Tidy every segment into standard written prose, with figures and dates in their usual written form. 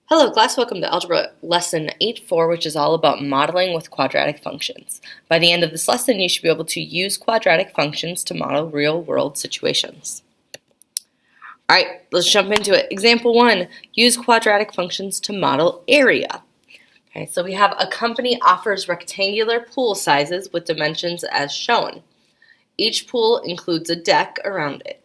Hello class, welcome to Algebra Lesson 8.4, which is all about modeling with quadratic functions. By the end of this lesson, you should be able to use quadratic functions to model real-world situations. Alright, let's jump into it. Example 1, use quadratic functions to model area. Okay, so we have a company offers rectangular pool sizes with dimensions as shown. Each pool includes a deck around it.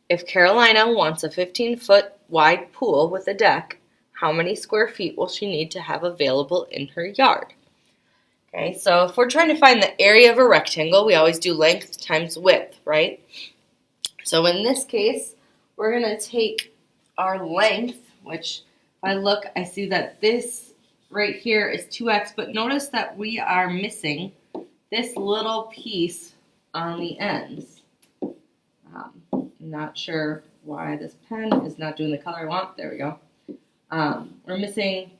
If Carolina wants a 15-foot wide pool with a deck, how many square feet will she need to have available in her yard? Okay, so if we're trying to find the area of a rectangle, we always do length times width, right? So in this case, we're going to take our length, which if I look, I see that this right here is 2x, but notice that we are missing this little piece on the ends. I'm not sure why this pen is not doing the color I want. There we go. We're missing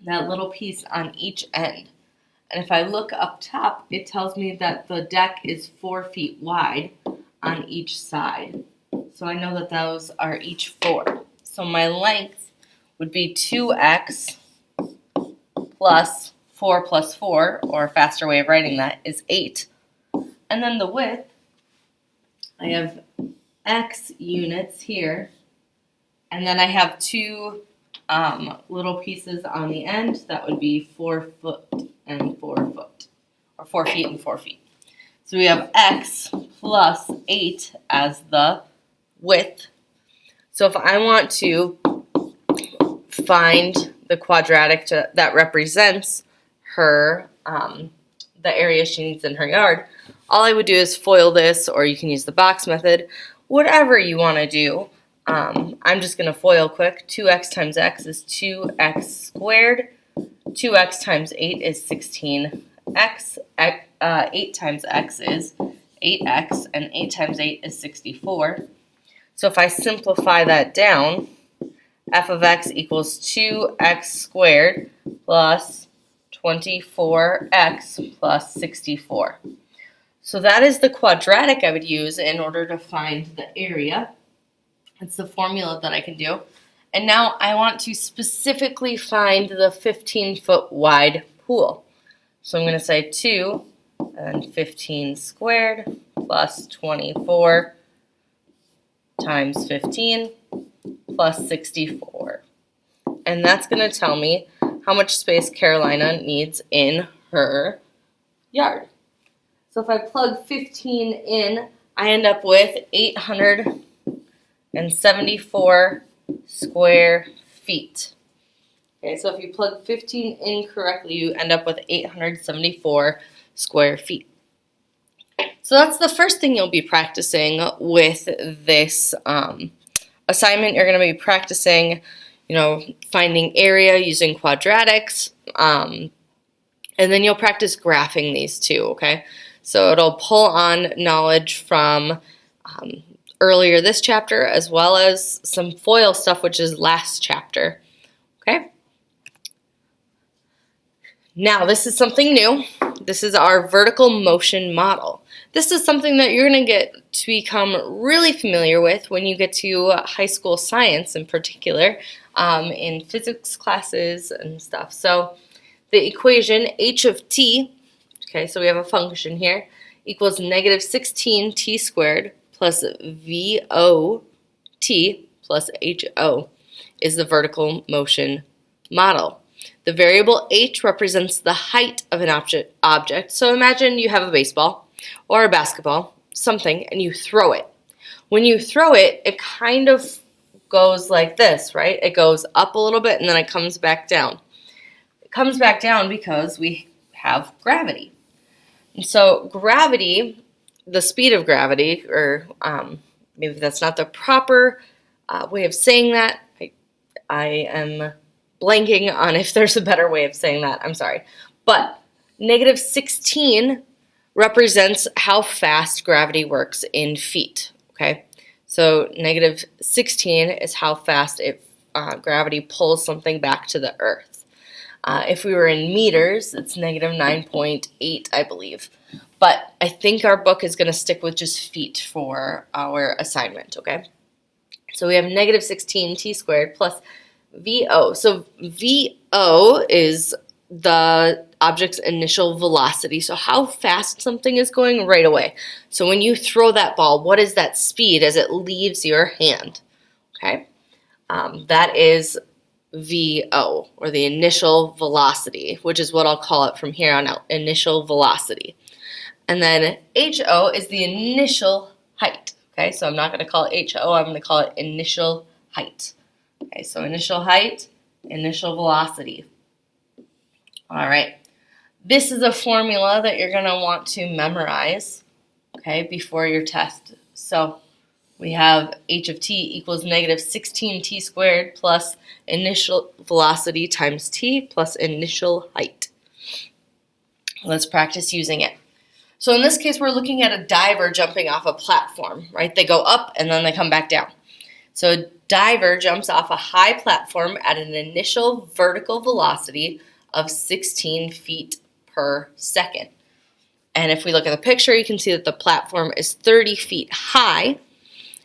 that little piece on each end. And if I look up top, it tells me that the deck is 4 feet wide on each side. So I know that those are each 4. So my length would be 2x plus 4 plus 4, or a faster way of writing that is 8. And then the width, I have x units here, and then I have 2 little pieces on the end. That would be 4 foot and 4 foot, or 4 feet and 4 feet. So we have x plus 8 as the width. So if I want to find the quadratic that represents her, the area she needs in her yard, all I would do is FOIL this, or you can use the box method, whatever you want to do. I'm just going to FOIL quick. 2x times x is 2x squared. 2x times 8 is 16x. 8 times x is 8x, and 8 times 8 is 64. So if I simplify that down, f of x equals 2x squared plus 24x plus 64. So that is the quadratic I would use in order to find the area. It's the formula that I can do. And now I want to specifically find the 15-foot wide pool. So I'm going to say 2 and 15 squared plus 24 times 15 plus 64. And that's going to tell me how much space Carolina needs in her yard. So if I plug 15 in, I end up with 874 square feet. Okay, so if you plug 15 in correctly, you end up with 874 square feet. So that's the first thing you'll be practicing with this assignment. You're going to be practicing, finding area using quadratics, and then you'll practice graphing these too, okay? So it'll pull on knowledge from earlier this chapter, as well as some FOIL stuff, which is last chapter, okay? Now, this is something new. This is our vertical motion model. This is something that you're going to get to become really familiar with when you get to high school science in particular, in physics classes and stuff. So the equation h of t, okay, so we have a function here, equals negative 16t squared plus VOT plus HO is the vertical motion model. The variable h represents the height of an object. So imagine you have a baseball or a basketball, something, and you throw it. When you throw it, it kind of goes like this, right? It goes up a little bit and then it comes back down. It comes back down because we have gravity. And so gravity, the speed of gravity, or maybe that's not the proper way of saying that. I am blanking on if there's a better way of saying that. I'm sorry. But negative 16 represents how fast gravity works in feet, okay? So negative 16 is how fast gravity pulls something back to the earth. If we were in meters, it's negative 9.8, I believe. But I think our book is going to stick with just feet for our assignment, okay? So we have negative 16t squared plus VO. So VO is the object's initial velocity. So how fast something is going right away. So when you throw that ball, what is that speed as it leaves your hand? Okay, that is VO, or the initial velocity, which is what I'll call it from here on out, initial velocity. And then HO is the initial height. Okay, so I'm not going to call it HO, I'm going to call it initial height. Okay, so initial height, initial velocity. All right, this is a formula that you're going to want to memorize, okay, before your test. So we have h of t equals negative 16t squared plus initial velocity times t plus initial height. Let's practice using it. So in this case, we're looking at a diver jumping off a platform, right? They go up and then they come back down. So a diver jumps off a high platform at an initial vertical velocity of 16 feet per second. And if we look at the picture, you can see that the platform is 30 feet high.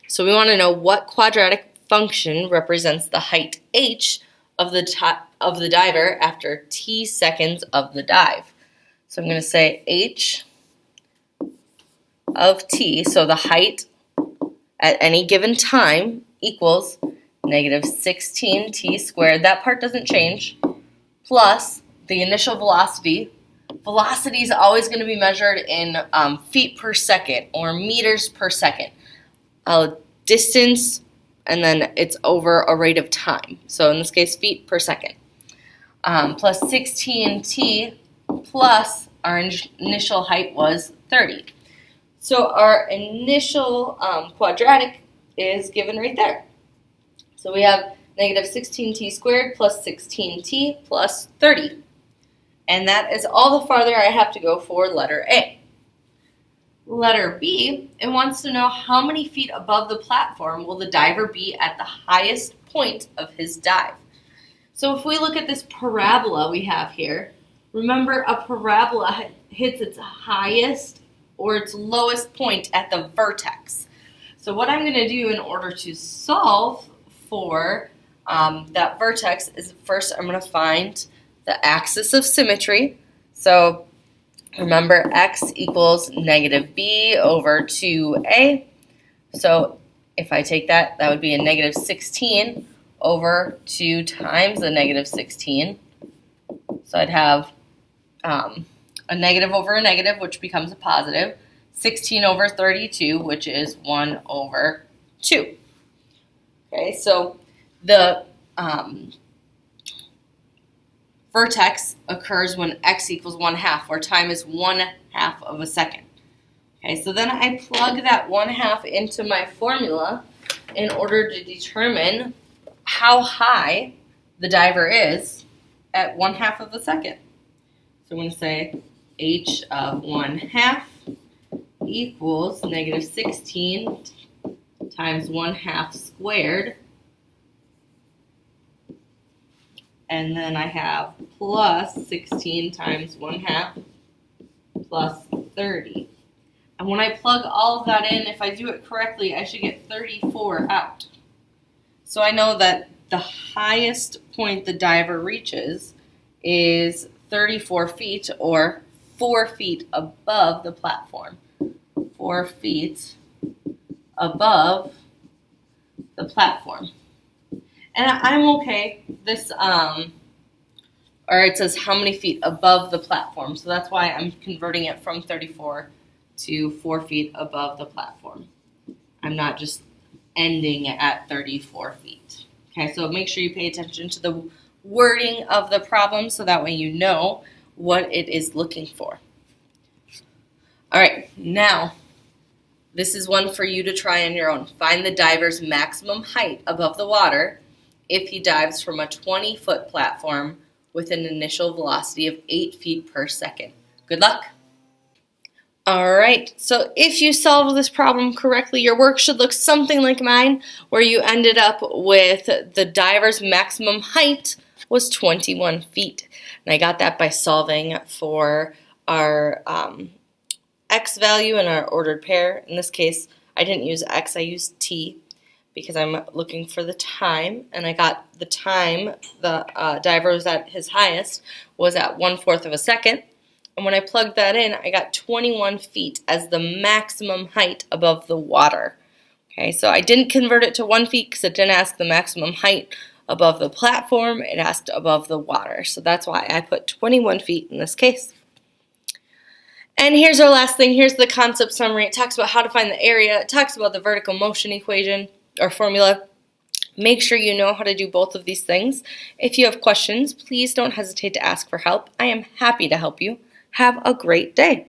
So we want to know what quadratic function represents the height h of the diver after t seconds of the dive. So I'm going to say h of t, so the height at any given time equals negative 16t squared. That part doesn't change, plus the initial velocity. Velocity is always going to be measured in feet per second or meters per second. Distance, and then it's over a rate of time. So in this case, feet per second. Plus 16t plus our initial height was 30. So our initial quadratic is given right there. So we have negative 16t squared plus 16t plus 30. And that is all the farther I have to go for letter A. Letter B, it wants to know how many feet above the platform will the diver be at the highest point of his dive. So if we look at this parabola we have here, remember a parabola hits its highest or its lowest point at the vertex. So what I'm going to do in order to solve for that vertex is first I'm going to find the axis of symmetry. So remember, x equals negative b over 2a. So if I take that, that would be a negative 16 over 2 times a negative 16. So I'd have a negative over a negative, which becomes a positive. 16 over 32, which is 1 over 2. Okay, so the vertex occurs when x equals 1/2, where time is 1/2 of a second. Okay, so then I plug that 1/2 into my formula in order to determine how high the diver is at 1/2 of a second. So I'm going to say h of 1/2 equals negative 16 times 1/2 squared. And then I have plus 16 times 1/2 plus 30. And when I plug all of that in, if I do it correctly, I should get 34 out. So I know that the highest point the diver reaches is 34 feet, or 4 feet above the platform. 4 feet above the platform. And I'm okay. This, or it says how many feet above the platform. So that's why I'm converting it from 34 to 4 feet above the platform. I'm not just ending at 34 feet. Okay, so make sure you pay attention to the wording of the problem so that way you know what it is looking for. All right, now this is one for you to try on your own. Find the diver's maximum height above the water if he dives from a 20-foot platform with an initial velocity of 8 feet per second. Good luck. All right, so if you solve this problem correctly, your work should look something like mine, where you ended up with the diver's maximum height was 21 feet. And I got that by solving for our x value in our ordered pair. In this case, I didn't use x, I used t. because I'm looking for the time, and I got the time, the diver was at his highest, was at 1/4 of a second. And when I plugged that in, I got 21 feet as the maximum height above the water. Okay, so I didn't convert it to 1 feet because it didn't ask the maximum height above the platform, it asked above the water. So that's why I put 21 feet in this case. And here's our last thing. Here's the concept summary. It talks about how to find the area. It talks about the vertical motion equation or formula. Make sure you know how to do both of these things. If you have questions, please don't hesitate to ask for help. I am happy to help you. Have a great day.